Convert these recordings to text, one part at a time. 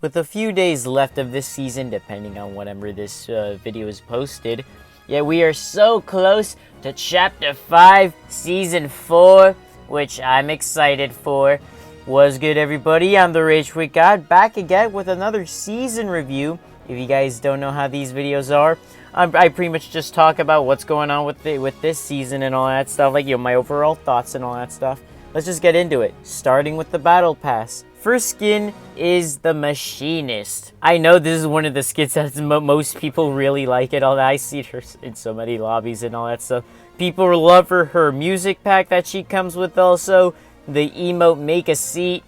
With a few days left of this season, depending on whenever this video is posted, yeah, we are so close to Chapter 5, Season 4, which I'm excited for. What's good, everybody? I'm the Ragequitgodd, back again with another season review. If you guys don't know how these videos are, I pretty much just talk about what's going on with this season and all that stuff, like, my overall thoughts and all that stuff. Let's just get into it, starting with the Battle Pass. First skin is the Machinist. I know this is one of the skins that most people really like it. I see her in so many lobbies and all that stuff. People love her music pack that she comes with also. The emote Make a Seat.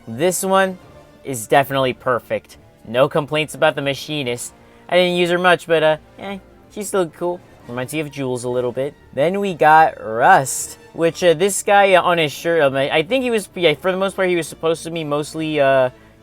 This one is definitely perfect. No complaints about the Machinist. I didn't use her much, but she's still cool. Reminds me of Jules a little bit. Then we got Rust, which this guy on his shirt, I think he was, for the most part, he was supposed to be mostly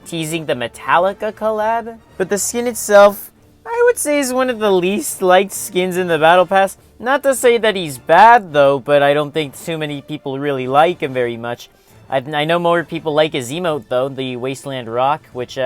teasing the Metallica collab. But the skin itself, I would say, is one of the least liked skins in the Battle Pass. Not to say that he's bad, though, but I don't think too many people really like him very much. I know more people like his emote, though, the Wasteland Rock, which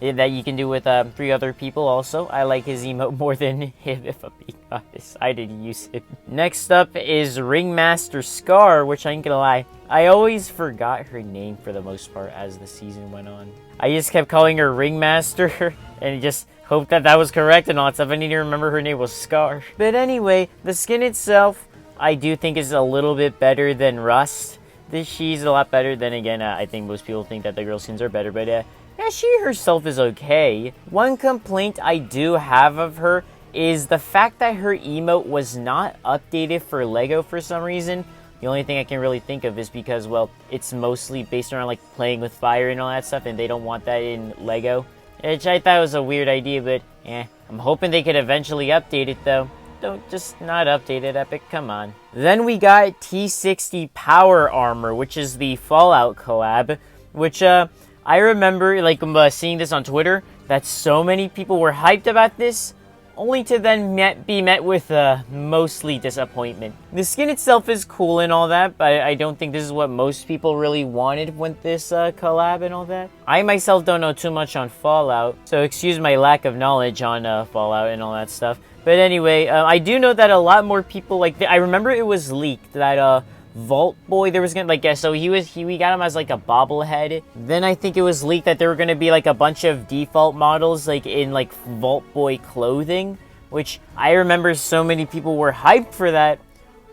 that you can do with 3 other people also. I like his emote more than him, if I'm being honest. I didn't use it. Next up is Ringmaster Scar, which I ain't gonna lie, I always forgot her name for the most part as the season went on. I just kept calling her Ringmaster and just hoped that that was correct and all that stuff. I didn't even remember her name was Scar. But anyway, the skin itself, I do think is a little bit better than Rust. She's a lot better. Then again, I think most people think that the girl skins are better, but yeah, she herself is okay. One complaint I do have of her is the fact that her emote was not updated for LEGO for some reason. The only thing I can really think of is because, well, it's mostly based around, like, playing with fire and all that stuff, and they don't want that in LEGO. Which I thought was a weird idea, but, I'm hoping they could eventually update it, though. Don't just not update it, Epic, come on. Then we got T60 Power Armor, which is the Fallout collab, which, I remember, like, seeing this on Twitter, that so many people were hyped about this, only to then be met with mostly disappointment. The skin itself is cool and all that, but I don't think this is what most people really wanted with this collab and all that. I myself don't know too much on Fallout, so excuse my lack of knowledge on Fallout and all that stuff. But anyway, I do know that a lot more people, like, I remember it was leaked that Vault Boy, there was gonna, like, so we got him as like a bobblehead. Then I think it was leaked that there were gonna be like a bunch of default models like in like Vault Boy clothing, which I remember so many people were hyped for that,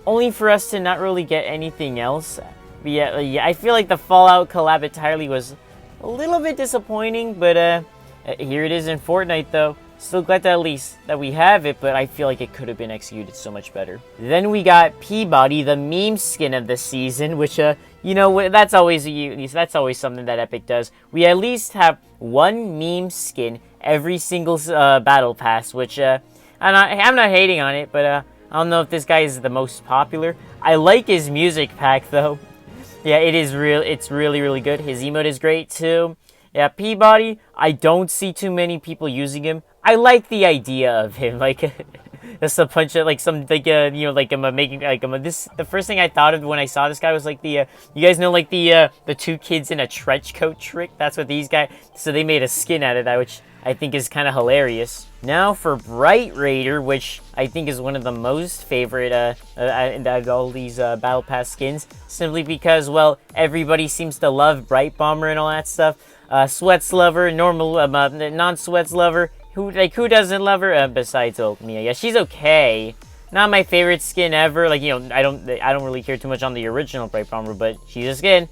only for us to not really get anything else. But yeah, I feel like the Fallout collab entirely was a little bit disappointing, but here it is in Fortnite though. Still glad that at least that we have it, but I feel like it could have been executed so much better. Then we got Peabody, the meme skin of the season, which, you know, that's always something that Epic does. We at least have one meme skin every single battle pass, which, I'm not hating on it, but, I don't know if this guy is the most popular. I like his music pack, though. Yeah, it's really, really good. His emote is great, too. Yeah, Peabody, I don't see too many people using him. I like the idea of him, like, just a bunch of, like, some, like, you know, like, the first thing I thought of when I saw this guy was, like, you guys know, like, the 2 kids in a trench coat trick? That's what these guys, so they made a skin out of that, which I think is kind of hilarious. Now for Bright Raider, which I think is one of the most favorite out of all these Battle Pass skins, simply because, well, everybody seems to love Bright Bomber and all that stuff. Sweats lover, normal, non-sweats lover. Who doesn't love her? Besides Mia. Yeah, she's okay. Not my favorite skin ever. Like, you know, I don't really care too much on the original Bright Bomber, but she's a skin.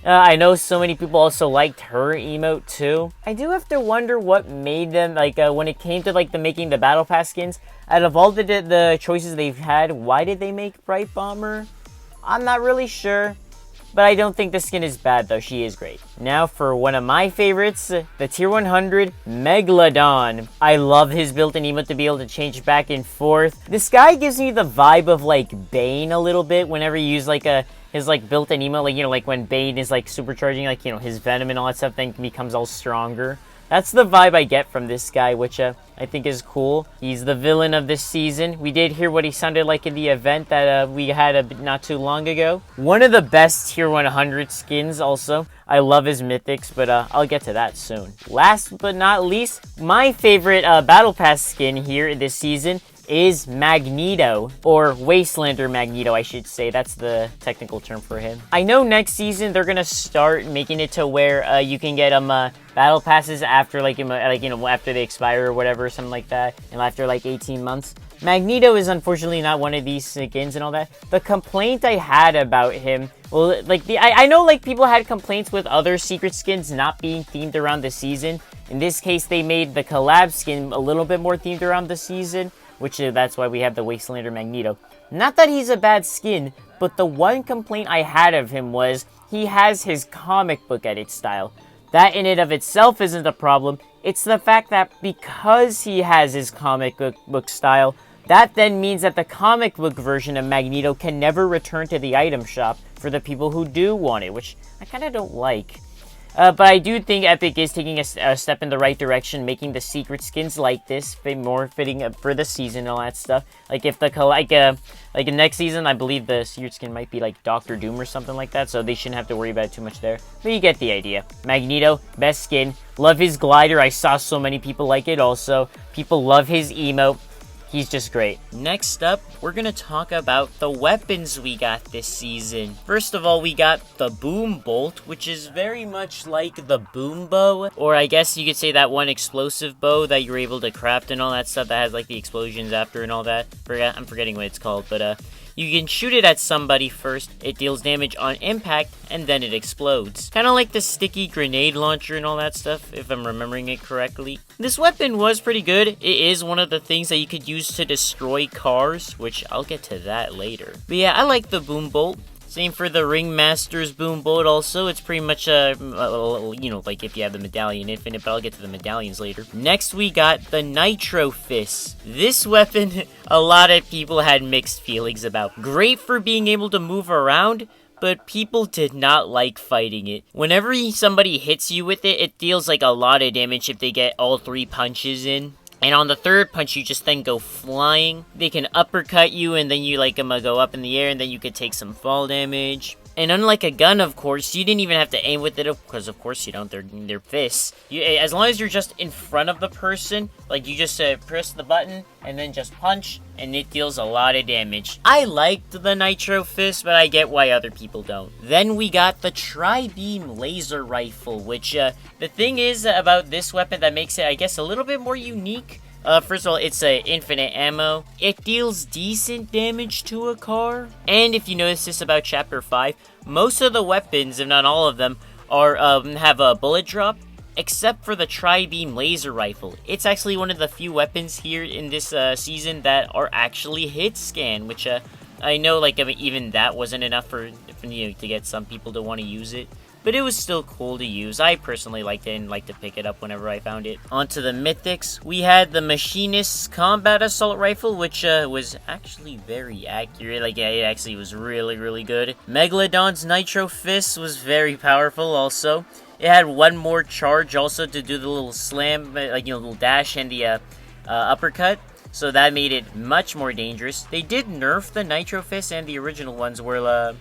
I know so many people also liked her emote too. I do have to wonder what made them, like, when it came to, like, making the Battle Pass skins, out of all the choices they've had, why did they make Bright Bomber? I'm not really sure. But I don't think the skin is bad, though. She is great. Now for one of my favorites, the Tier 100 Megalodon. I love his built-in emote to be able to change back and forth. This guy gives me the vibe of, like, Bane a little bit whenever you use, like, his, like, built-in emote. Like, you know, like, when Bane is, like, supercharging, like, you know, his venom and all that stuff then becomes all stronger. That's the vibe I get from this guy, which I think is cool. He's the villain of this season. We did hear what he sounded like in the event that we had not too long ago. One of the best Tier 100 skins also. I love his mythics, but I'll get to that soon. Last but not least, my favorite Battle Pass skin here this season is Magneto, or Wastelander Magneto, I should say. That's the technical term for him. I know next season they're gonna start making it to where you can get battle passes after after they expire or whatever, something like that, and after like 18 months. Magneto is unfortunately not one of these skins and all that. The complaint I had about him, well, like I know like people had complaints with other secret skins not being themed around the season. In this case, they made the collab skin a little bit more themed around the season, which that's why we have the Wastelander Magneto. Not that he's a bad skin, but the one complaint I had of him was he has his comic book edit style. That in and of itself isn't a problem. It's the fact that because he has his comic book style, that then means that the comic book version of Magneto can never return to the item shop for the people who do want it, which I kind of don't like. But I do think Epic is taking a step in the right direction, making the secret skins like this more fitting for the season and all that stuff. Like if in next season, I believe the secret skin might be like Doctor Doom or something like that, so they shouldn't have to worry about it too much there. But you get the idea. Magneto, best skin. Love his glider. I saw so many people like it also. People love his emote. He's just great. Next up, we're gonna talk about the weapons we got this season. First of all, we got the Boom Bolt, which is very much like the Boom Bow, or I guess you could say that one explosive bow that you're able to craft and all that stuff that has like the explosions after and all that. I'm forgetting what it's called, but you can shoot it at somebody first, it deals damage on impact, and then it explodes. Kind of like the sticky grenade launcher and all that stuff, if I'm remembering it correctly. This weapon was pretty good. It is one of the things that you could use to destroy cars, which I'll get to that later. But yeah, I like the Boom Bolt. Same for the Ringmaster's Boom Bolt also. It's pretty much, like if you have the Medallion Infinite, but I'll get to the medallions later. Next, we got the Nitro Fist. This weapon, a lot of people had mixed feelings about. Great for being able to move around, but people did not like fighting it. Whenever somebody hits you with it, it deals like a lot of damage if they get all 3 punches in. And on the 3rd punch, you just then go flying. They can uppercut you, and then you go up in the air, and then you could take some fall damage. And unlike a gun, of course, you didn't even have to aim with it, because of course you don't, they're fists. As long as you're just in front of the person, like you just press the button, and then just punch, and it deals a lot of damage. I liked the Nitro Fist, but I get why other people don't. Then we got the Tri-Beam Laser Rifle, which, the thing is about this weapon that makes it, I guess, a little bit more unique. First of all, it's infinite ammo. It deals decent damage to a car. And if you notice this about Chapter 5, most of the weapons, if not all of them, are have a bullet drop, except for the Tri-Beam Laser Rifle. It's actually one of the few weapons here in this season that are actually hit scan, which I know even that wasn't enough for to get some people to want to use it. But it was still cool to use. I personally liked it and liked to pick it up whenever I found it. Onto the mythics, we had the Machinist's Combat Assault Rifle, which was actually very accurate. It actually was really, really good. Megalodon's Nitro Fist was very powerful also. It had one more charge also to do the little slam, little dash and the uppercut. So that made it much more dangerous. They did nerf the Nitro Fist, and the original ones were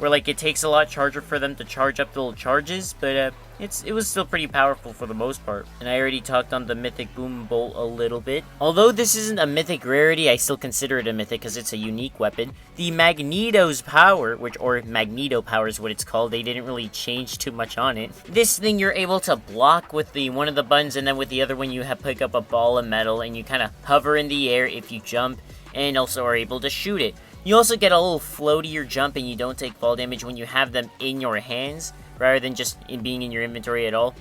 it takes a lot charger for them to charge up the little charges, but it was still pretty powerful for the most part. And I already talked on the Mythic Boom Bolt a little bit. Although this isn't a mythic rarity, I still consider it a mythic because it's a unique weapon. The Magneto's Power, or Magneto Power is what it's called, they didn't really change too much on it. This thing you're able to block with one of the buttons, and then with the other one you pick up a ball of metal, and you kind of hover in the air if you jump, and also are able to shoot it. You also get a little floatier jump, and you don't take fall damage when you have them in your hands, rather than just being in your inventory at all.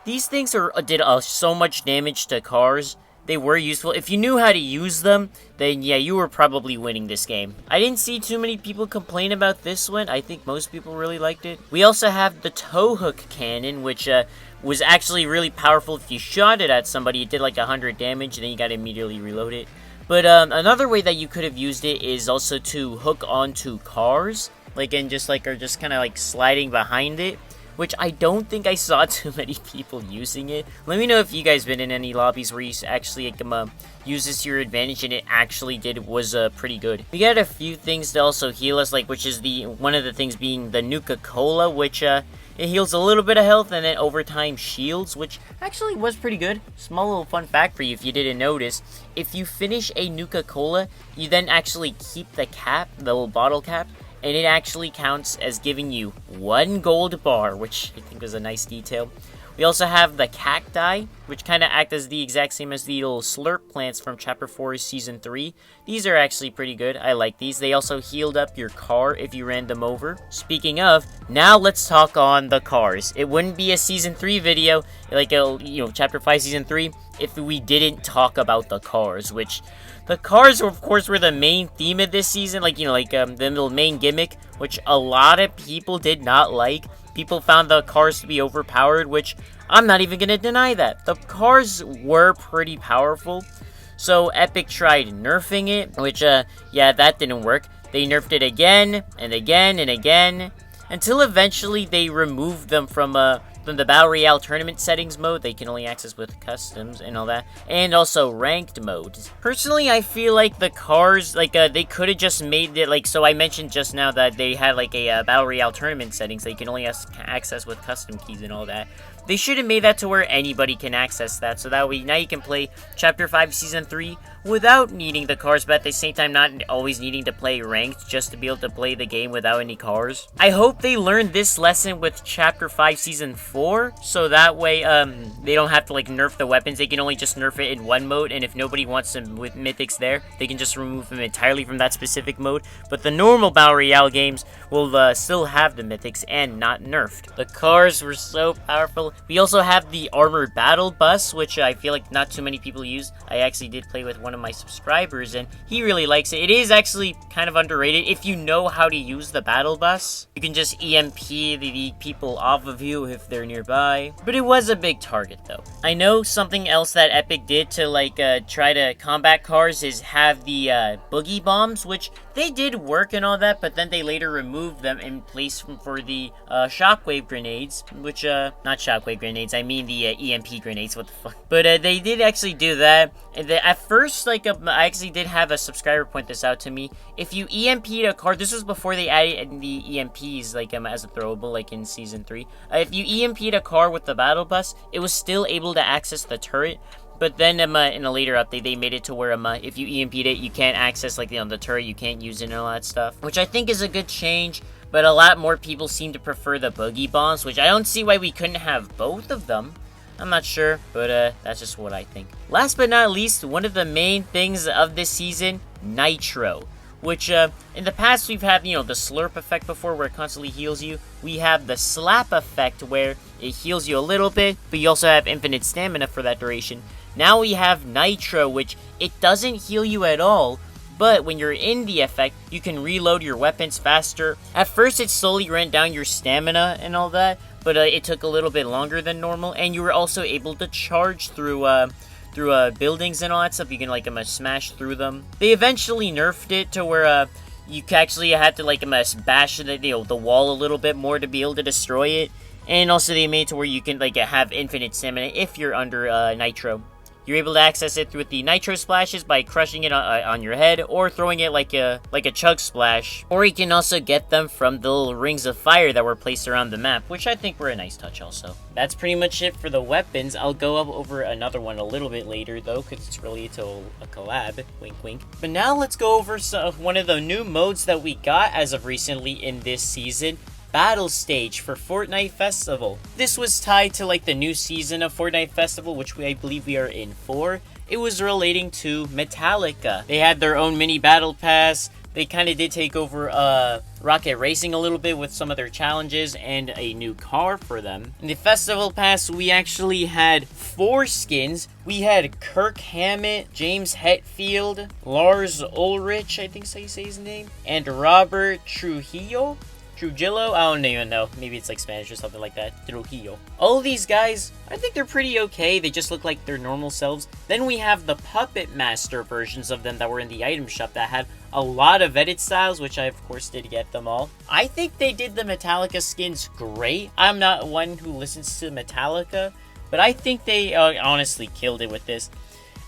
These things did so much damage to cars. They were useful. If you knew how to use them, then yeah, you were probably winning this game. I didn't see too many people complain about this one. I think most people really liked it. We also have the Tow Hook Cannon, which was actually really powerful. If you shot it at somebody, it did 100 damage, and then you gotta immediately reload it. But another way that you could have used it is also to hook onto cars, and just kind of sliding behind it, which I don't think I saw too many people using it. Let me know if you guys been in any lobbies where you actually use this to your advantage, and it actually was pretty good. We got a few things to also heal us, which is one of the things being the Nuka Cola, which It heals a little bit of health and then over time shields, which actually was pretty good. Small little fun fact for you if you didn't notice. If you finish a Nuka-Cola, you then actually keep the cap, the little bottle cap, and it actually counts as giving you 1 gold bar, which I think was a nice detail. We also have the cacti, which kind of act as the exact same as the little slurp plants from Chapter 4 Season 3. These are actually pretty good. I like these. They also healed up your car if you ran them over. Speaking of, now let's talk on the cars. It wouldn't be a Season 3 video, like a, Chapter 5 Season 3, if we didn't talk about the cars, which... The cars, of course, were the main theme of this season, the little main gimmick, which a lot of people did not like. People found the cars to be overpowered, which I'm not even going to deny that. The cars were pretty powerful, so Epic tried nerfing it, which, yeah, that didn't work. They nerfed it again, and again, and again, until eventually they removed them from the Battle Royale tournament settings mode. They can only access with customs and all that, and also ranked modes. Personally, I feel like the cars, they could have just made it, so I mentioned just now that they had, a Battle Royale tournament settings they can only access with custom keys and all that. They should have made that to where anybody can access that, so that way now you can play Chapter 5 Season 3 without needing the cars, but at the same time not always needing to play ranked just to be able to play the game without any cars. I hope they learned this lesson with Chapter 5 Season 4, so that way they don't have to nerf the weapons. They can only just nerf it in one mode, and if nobody wants them with mythics there, they can just remove them entirely from that specific mode. But the normal Battle Royale games will still have the mythics and not nerfed. The cars were so powerful. We also have the armored battle bus, which I feel like not too many people use. I actually did play with one of my subscribers, and he really likes it. It is actually kind of underrated. If you know how to use the battle bus, you can just EMP the people off of you if they're nearby. But it was a big target, though. I know something else that Epic did to, try to combat cars is have the boogie bombs, which they did work and all that, but then they later removed them in place for the shockwave grenades, which, not shockwave grenades, I mean the EMP grenades, what the fuck. But they did actually do that. And at first, I actually did have a subscriber point this out to me. If you EMP'd a car, this was before they added the EMPs, as a throwable, in Season 3. If you EMP'd a car with the battle bus, it was still able to access the turret. But then in a later update, they made it to where if you EMP'd it, you can't access the turret, you can't use it and all that stuff. Which I think is a good change, but a lot more people seem to prefer the boogie bombs, which I don't see why we couldn't have both of them. I'm not sure, but that's just what I think. Last but not least, one of the main things of this season, Nitro. Which, in the past we've had, the slurp effect before where it constantly heals you. We have the slap effect where it heals you a little bit, but you also have infinite stamina for that duration. Now we have Nitro, which it doesn't heal you at all, but when you're in the effect, you can reload your weapons faster. At first, it slowly ran down your stamina and all that, but it took a little bit longer than normal, and you were also able to charge through buildings and all that stuff. You can smash through them. They eventually nerfed it to where you actually had to bash the wall a little bit more to be able to destroy it, and also they made it to where you can have infinite stamina if you're under Nitro. You're able to access it with the Nitro splashes by crushing it on your head, or throwing it like a chug splash. Or you can also get them from the little rings of fire that were placed around the map, which I think were a nice touch also. That's pretty much it for the weapons. I'll go up over another one a little bit later though, because it's related to a collab, wink wink. But now let's go over one of the new modes that we got as of recently in this season. Battle Stage for Fortnite Festival. This was tied to the new season of Fortnite Festival, which I believe we are in for. It was relating to Metallica. They had their own mini battle pass. They kind of did take over Rocket Racing a little bit with some of their challenges and a new car for them. In the festival pass, we actually had 4 skins. We had Kirk Hammett, James Hetfield, Lars Ulrich, I think is how you say his name, and Robert Trujillo, I don't even know. Maybe it's Spanish or something like that. Trujillo. All of these guys, I think they're pretty okay. They just look like their normal selves. Then we have the Puppet Master versions of them that were in the item shop that had a lot of edit styles, which I, of course, did get them all. I think they did the Metallica skins great. I'm not one who listens to Metallica, but I think they honestly killed it with this.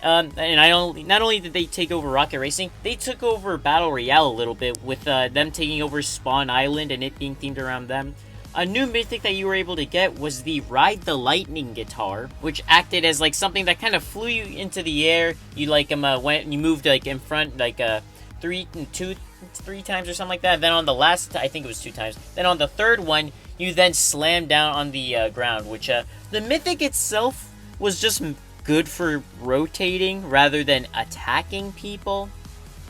And not only did they take over Rocket Racing, they took over Battle Royale a little bit with them taking over Spawn Island and it being themed around them. A new mythic that you were able to get was the Ride the Lightning guitar, which acted as like something that kind of flew you into the air. You like went, you moved like in front like three times or something like that. Then on the last, I think it was 2 times. Then on the third one, you then slammed down on the ground, which the mythic itself was just good for rotating rather than attacking people.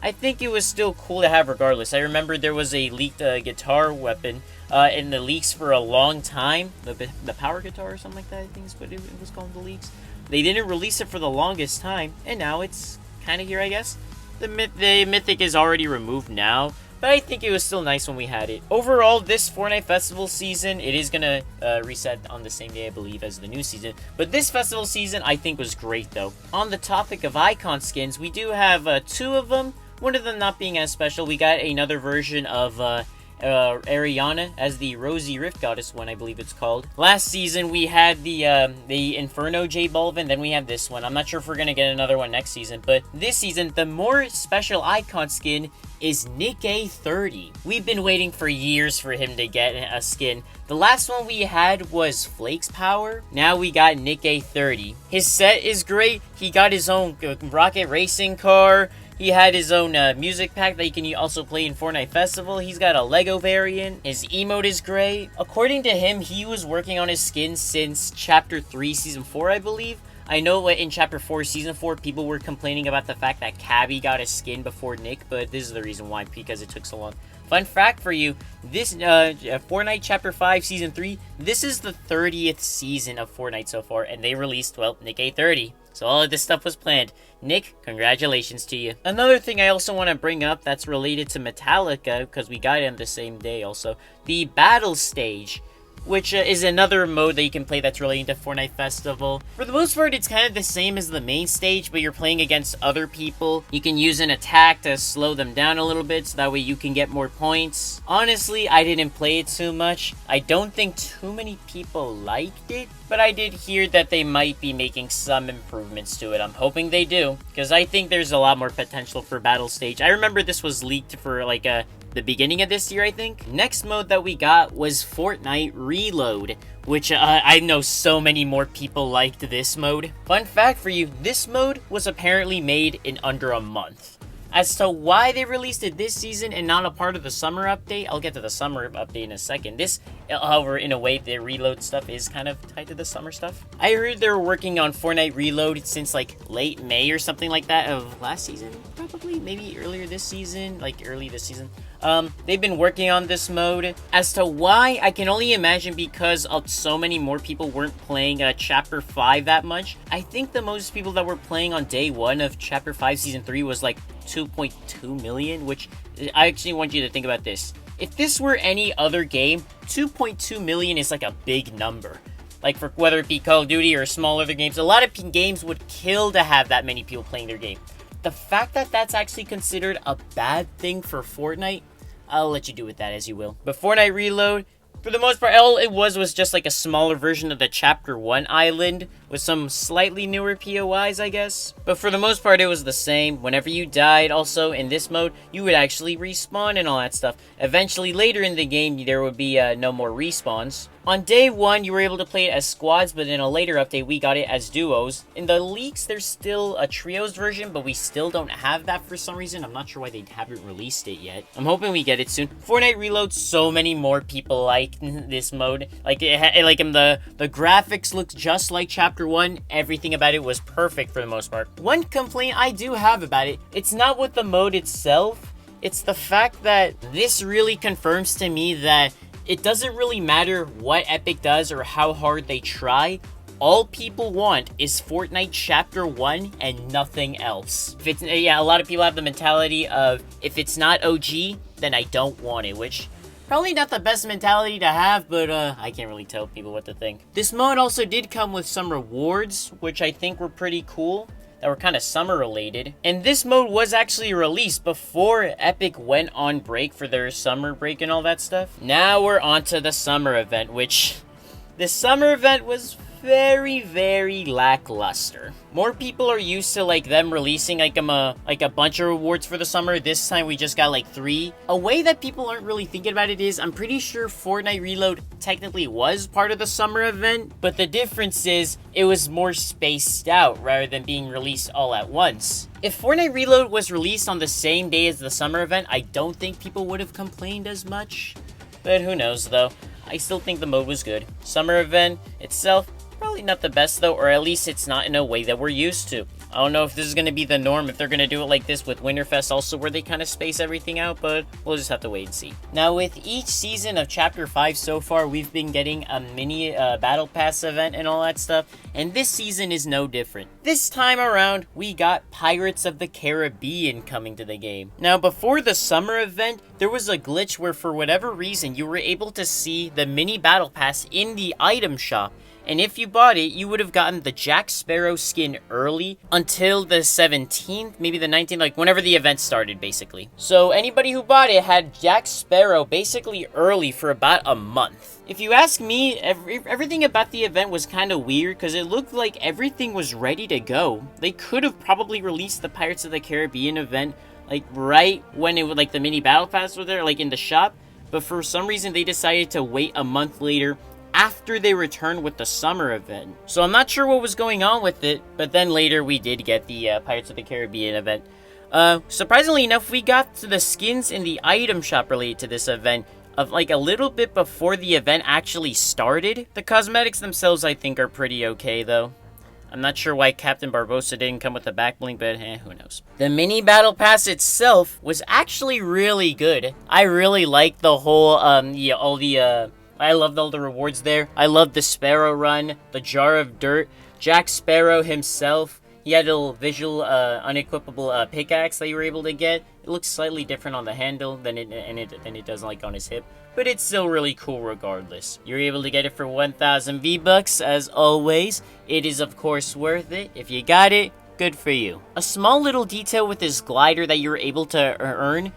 I think it was still cool to have regardless. I remember there was a leaked guitar weapon in the leaks for a long time. The power guitar or something like that, I think is what it was called, the leaks. They didn't release it for the longest time, and now it's kind of here, I guess. The mythic is already removed now, but I think it was still nice when we had it. Overall, this Fortnite Festival season, it is gonna reset on the same day, I believe, as the new season. But this festival season, I think, was great, though. On the topic of icon skins, we do have 2 of them. One of them not being as special. We got another version of Ariana as the Rosy Rift Goddess one, I believe it's called. Last season we had the Inferno J Balvin, then we have this one. I'm not sure if we're gonna get another one next season, but this season the more special icon skin is NickEh30. We've been waiting for years for him to get a skin. The last one we had was Flake's Power. Now we got NickEh30. His set is great. He got his own rocket racing car. He had his own music pack that you can also play in Fortnite Festival. He's got a Lego variant. His emote is great. According to him, he was working on his skin since Chapter 3, Season 4, I believe. I know in Chapter 4, Season 4, people were complaining about the fact that Cabby got a skin before Nick, but this is the reason why, because it took so long. Fun fact for you, this Fortnite Chapter 5, Season 3, this is the 30th season of Fortnite so far, and they released, well, NickEh30. So all of this stuff was planned. Nick, congratulations to you. Another thing I also want to bring up that's related to Metallica, because we got it on the same day also, the Battle Stage, which is another mode that you can play that's related to Fortnite Festival. For the most part, it's kind of the same as the main stage, but you're playing against other people. You can use an attack to slow them down a little bit, so that way you can get more points. Honestly, I didn't play it too much. I don't think too many people liked it, but I did hear that they might be making some improvements to it. I'm hoping they do, because I think there's a lot more potential for Battle Stage. I remember this was leaked for like the beginning of this year, I think. Next mode that we got was Fortnite Reload, which I know so many more people liked this mode. Fun fact for you, this mode was apparently made in under a month. As to why they released it this season and not a part of the summer update, I'll get to the summer update in a second. This, however, in a way, the Reload stuff is kind of tied to the summer stuff. I heard they were working on Fortnite Reload since like late May or something like that of last season, probably, maybe earlier this season, like early this season. They've been working on this mode. As to why, I can only imagine because of so many more people weren't playing Chapter 5 that much. I think the most people that were playing on day 1 of Chapter 5 Season 3 was like 2.2 million, which I actually want you to think about this. If this were any other game, 2.2 million is like a big number. Like for whether it be Call of Duty or small other games, a lot of games would kill to have that many people playing their game. The fact that that's actually considered a bad thing for Fortnite, I'll let you do with that as you will. But Fortnite Reload, for the most part, all it was just like a smaller version of the Chapter 1 island with some slightly newer POIs, I guess. But for the most part, it was the same. Whenever you died, also, in this mode, you would actually respawn and all that stuff. Eventually, later in the game, there would be no more respawns. On day 1, you were able to play it as squads, but in a later update, we got it as duos. In the leaks, there's still a trios version, but we still don't have that for some reason. I'm not sure why they haven't released it yet. I'm hoping we get it soon. Fortnite Reload, so many more people like this mode. Like, the graphics looked just like Chapter 1. Everything about it was perfect for the most part. One complaint I do have about it, it's not with the mode itself. It's the fact that this really confirms to me that it doesn't really matter what Epic does or how hard they try. All people want is Fortnite Chapter 1 and nothing else. If it's, a lot of people have the mentality of, if it's not OG, then I don't want it, which probably not the best mentality to have, but I can't really tell people what to think. This mode also did come with some rewards, which I think were pretty cool, that were kind of summer related. And this mode was actually released before Epic went on break for their summer break and all that stuff. Now we're on to the summer event, which the summer event was very, very lackluster. More people are used to like them releasing like a bunch of rewards for the summer. This time we just got like 3. A way that people aren't really thinking about it is I'm pretty sure Fortnite Reload technically was part of the summer event, but the difference is it was more spaced out rather than being released all at once. If Fortnite Reload was released on the same day as the summer event, I don't think people would have complained as much. But who knows though. I still think the mode was good. Summer event itself, probably not the best though, or at least it's not in a way that we're used to. I don't know if this is going to be the norm, if they're going to do it like this with Winterfest also, where they kind of space everything out, but we'll just have to wait and see. Now, with each season of Chapter 5 so far, we've been getting a mini Battle Pass event and all that stuff, and this season is no different. This time around, we got Pirates of the Caribbean coming to the game. Now, before the summer event, there was a glitch where for whatever reason, you were able to see the mini Battle Pass in the item shop. And if you bought it, you would have gotten the Jack Sparrow skin early until the 17th, maybe the 19th, like whenever the event started, basically. So anybody who bought it had Jack Sparrow basically early for about a month. If you ask me, everything about the event was kind of weird because it looked like everything was ready to go. They could have probably released the Pirates of the Caribbean event like right when it was like the mini battle pass were there, like in the shop. But for some reason, they decided to wait a month later after they returned with the summer event. So I'm not sure what was going on with it, but then later we did get the Pirates of the Caribbean event. Surprisingly enough, we got to the skins in the item shop related to this event of like a little bit before the event actually started. The cosmetics themselves I think are pretty okay though. I'm not sure why Captain Barbossa didn't come with the back bling, but who knows. The mini battle pass itself was actually really good. I really liked the whole, I loved all the rewards there. I loved the Sparrow Run, the Jar of Dirt, Jack Sparrow himself. He had a little visual, unequipable pickaxe that you were able to get. It looks slightly different on the handle than it does like on his hip, but it's still really cool regardless. You're able to get it for 1,000 V-Bucks as always. It is of course worth it. If you got it, good for you. A small little detail with this glider that you were able to earn,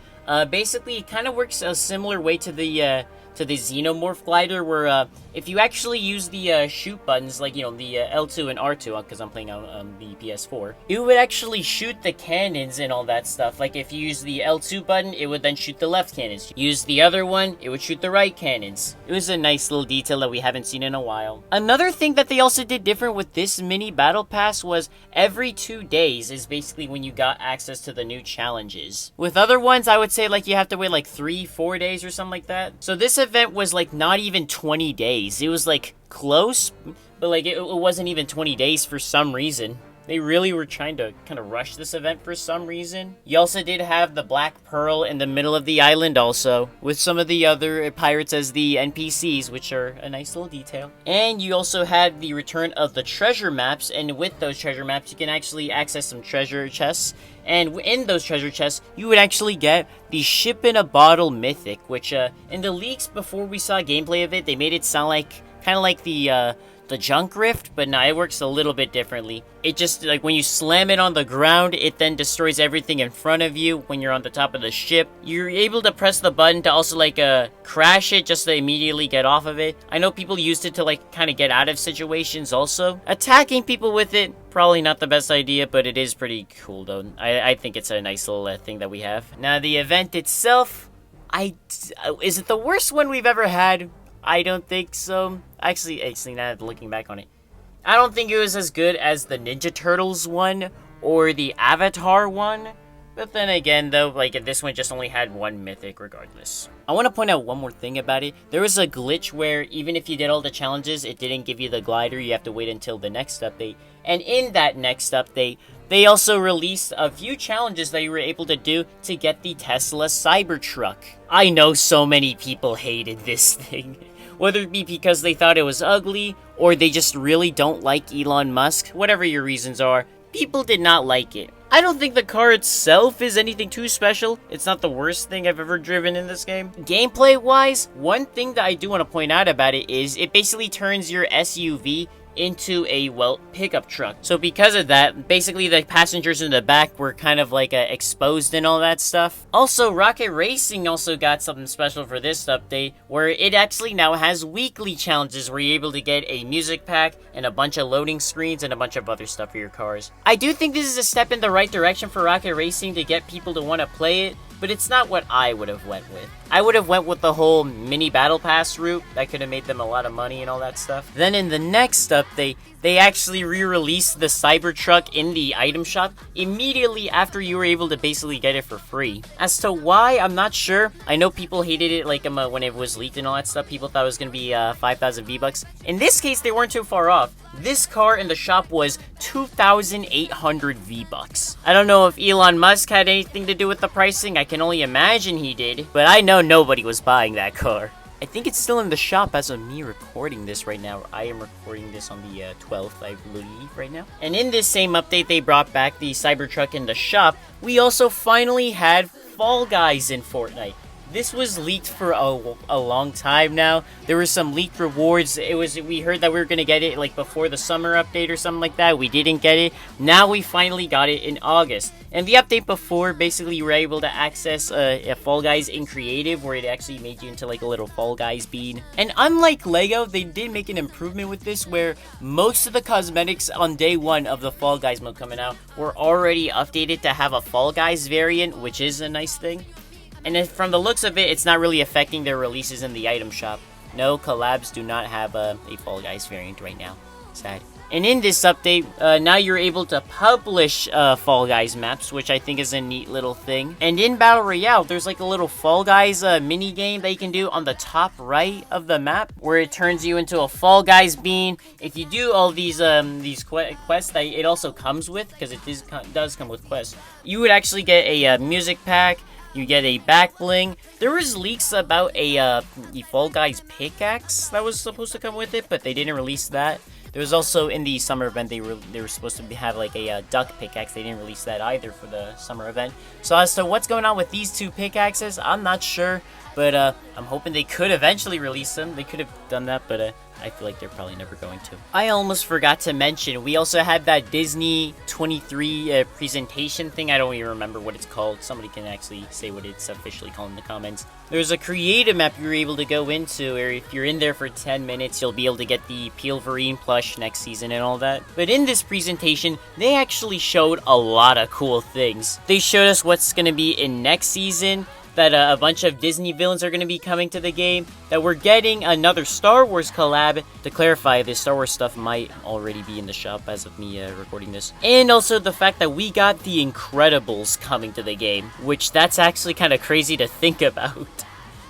basically it kind of works a similar way to the Xenomorph glider, where if you actually use the shoot buttons, like, you know, the L2 and R2, because I'm playing on the PS4, it would actually shoot the cannons and all that stuff. Like, if you use the L2 button, it would then shoot the left cannons. Use the other one, it would shoot the right cannons. It was a nice little detail that we haven't seen in a while. Another thing that they also did different with this mini battle pass was every 2 days is basically when you got access to the new challenges. With other ones, I would say, like, you have to wait, like, 3-4 days or something like that. So this event was, like, not even 20 days. It was like close, but like it wasn't even 20 days for some reason. They really were trying to kind of rush this event for some reason. You also did have the Black Pearl in the middle of the island also, with some of the other pirates as the NPCs, which are a nice little detail. And you also had the return of the treasure maps, and with those treasure maps, you can actually access some treasure chests. And in those treasure chests, you would actually get the Ship in a Bottle Mythic, which in the leaks before we saw gameplay of it, they made it sound like kind of like the Junk Rift, but no, it works a little bit differently. It just, like, when you slam it on the ground, it then destroys everything in front of you when you're on the top of the ship. You're able to press the button to also, like, crash it just to immediately get off of it. I know people used it to, like, kind of get out of situations also. Attacking people with it, probably not the best idea, but it is pretty cool, though. I think it's a nice little thing that we have. Now, the event itself, is it the worst one we've ever had? I don't think so. Actually, now looking back on it, I don't think it was as good as the Ninja Turtles one or the Avatar one. But then again, though, like, this one just only had one mythic regardless. I want to point out one more thing about it. There was a glitch where even if you did all the challenges, it didn't give you the glider. You have to wait until the next update. And in that next update, they also released a few challenges that you were able to do to get the Tesla Cybertruck. I know so many people hated this thing. Whether it be because they thought it was ugly, or they just really don't like Elon Musk, whatever your reasons are, people did not like it. I don't think the car itself is anything too special. It's not the worst thing I've ever driven in this game. Gameplay-wise, one thing that I do want to point out about it is it basically turns your SUV into a, well, pickup truck. So because of that, basically the passengers in the back were kind of like exposed and all that stuff. Also, Rocket Racing also got something special for this update, where it actually now has weekly challenges where you're able to get a music pack and a bunch of loading screens and a bunch of other stuff for your cars. I do think this is a step in the right direction for Rocket Racing to get people to want to play it, but it's not what I would have went with. I would have went with the whole mini battle pass route. That could have made them a lot of money and all that stuff. Then in the next update, they actually re-released the Cybertruck in the item shop immediately after you were able to basically get it for free. As to why, I'm not sure. I know people hated it like when it was leaked and all that stuff. People thought it was going to be 5,000 V-Bucks. In this case, they weren't too far off. This car in the shop was 2,800 V-Bucks. I don't know if Elon Musk had anything to do with the pricing. I can only imagine he did. But I know nobody was buying that car. I think it's still in the shop as of me recording this right now. I am recording this on the 12th, I believe, right now. And in this same update, they brought back the Cybertruck in the shop. We also finally had Fall Guys in Fortnite. This was leaked for a long time now. There were some leaked rewards. We heard that we were going to get it like before the summer update or something like that. We didn't get it. Now we finally got it in August. And the update before, basically you were able to access a Fall Guys in Creative, where it actually made you into like a little Fall Guys bean. And unlike Lego, they did make an improvement with this, where most of the cosmetics on day one of the Fall Guys mode coming out were already updated to have a Fall Guys variant, which is a nice thing. And from the looks of it, it's not really affecting their releases in the item shop. No, collabs do not have a Fall Guys variant right now. Sad. And in this update, now you're able to publish Fall Guys maps, which I think is a neat little thing. And in Battle Royale, there's like a little Fall Guys mini game that you can do on the top right of the map, where it turns you into a Fall Guys bean. If you do all these quests that it also comes with, because it does come with quests, you would actually get a music pack. You get a back bling. There was leaks about the Fall Guys pickaxe that was supposed to come with it, but they didn't release that. There was also in the summer event they were supposed to have like a duck pickaxe. They didn't release that either for the summer event. So as to what's going on with these two pickaxes, I'm not sure, but I'm hoping they could eventually release them. They could have done that, but I feel like they're probably never going to. I almost forgot to mention, we also had that Disney 23 presentation thing. I don't even remember what it's called. Somebody can actually say what it's officially called in the comments. There's a creative map you were able to go into, or if you're in there for 10 minutes, you'll be able to get the Peelverine plush next season and all that. But in this presentation, they actually showed a lot of cool things. They showed us what's going to be in next season, that a bunch of Disney villains are going to be coming to the game, that we're getting another Star Wars collab. To clarify, this Star Wars stuff might already be in the shop as of me recording this. And also the fact that we got the Incredibles coming to the game, which that's actually kind of crazy to think about.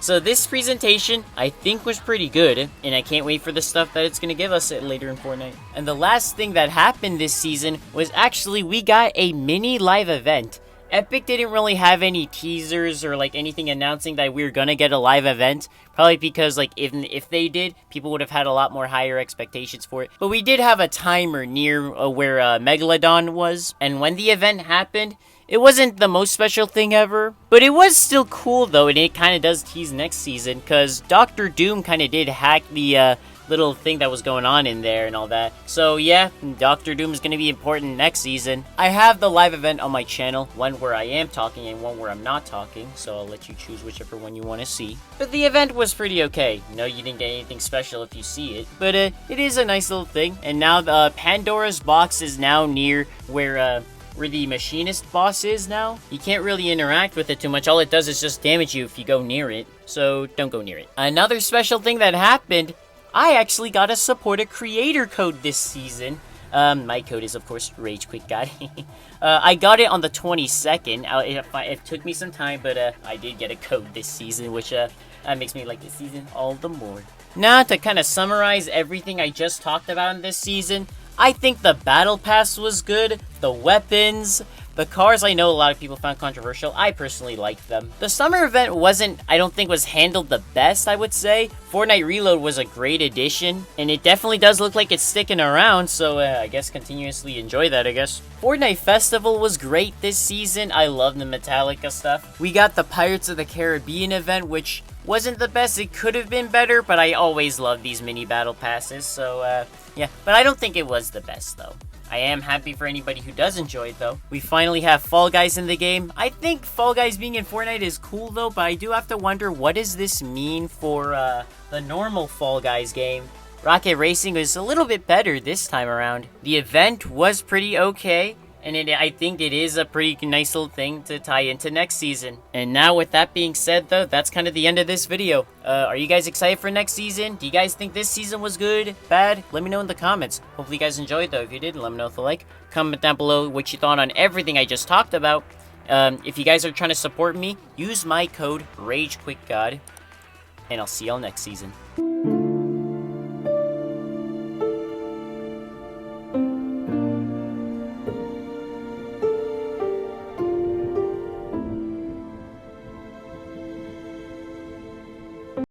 So this presentation, I think, was pretty good, and I can't wait for the stuff that it's going to give us later in Fortnite. And the last thing that happened this season was actually we got a mini live event. Epic didn't really have any teasers or like anything announcing that we were gonna get a live event. Probably because like even if they did, people would have had a lot more higher expectations for it. But we did have a timer near where Megalodon was. And when the event happened, it wasn't the most special thing ever. But it was still cool though, and it kind of does tease next season. Because Dr. Doom kind of did hack the little thing that was going on in there and all that. So yeah, Dr. Doom is going to be important next season. I have the live event on my channel, one where I am talking and one where I'm not talking, so I'll let you choose whichever one you want to see. But the event was pretty okay. No, you didn't get anything special if you see it, but it is a nice little thing. And now the Pandora's box is now near where the machinist boss is now. You can't really interact with it too much. All it does is just damage you if you go near it, so don't go near it. Another special thing that happened, I actually got a supported creator code this season. My code is, of course, Ragequitgodd. I got it on the 22nd. It took me some time, but I did get a code this season, which makes me like this season all the more. Now, to kind of summarize everything I just talked about in this season, I think the Battle Pass was good, the weapons, the cars I know a lot of people found controversial. I personally liked them. The summer event I don't think was handled the best, I would say. Fortnite Reload was a great addition, and it definitely does look like it's sticking around, so I guess continuously enjoy that, I guess. Fortnite Festival was great this season. I love the Metallica stuff. We got the Pirates of the Caribbean event, which wasn't the best. It could have been better, but I always love these mini battle passes. So, yeah. But I don't think it was the best, though. I am happy for anybody who does enjoy it, though. We finally have Fall Guys in the game. I think Fall Guys being in Fortnite is cool, though, but I do have to wonder, what does this mean for the normal Fall Guys game? Rocket Racing was a little bit better this time around. The event was pretty okay, and I think it is a pretty nice little thing to tie into next season. And now with that being said, though, that's kind of the end of this video. Are you guys excited for next season? Do you guys think this season was good, bad? Let me know in the comments. Hopefully you guys enjoyed, though. If you did, let me know with a like. Comment down below what you thought on everything I just talked about. If you guys are trying to support me, use my code RageQuickGod, and I'll see y'all next season.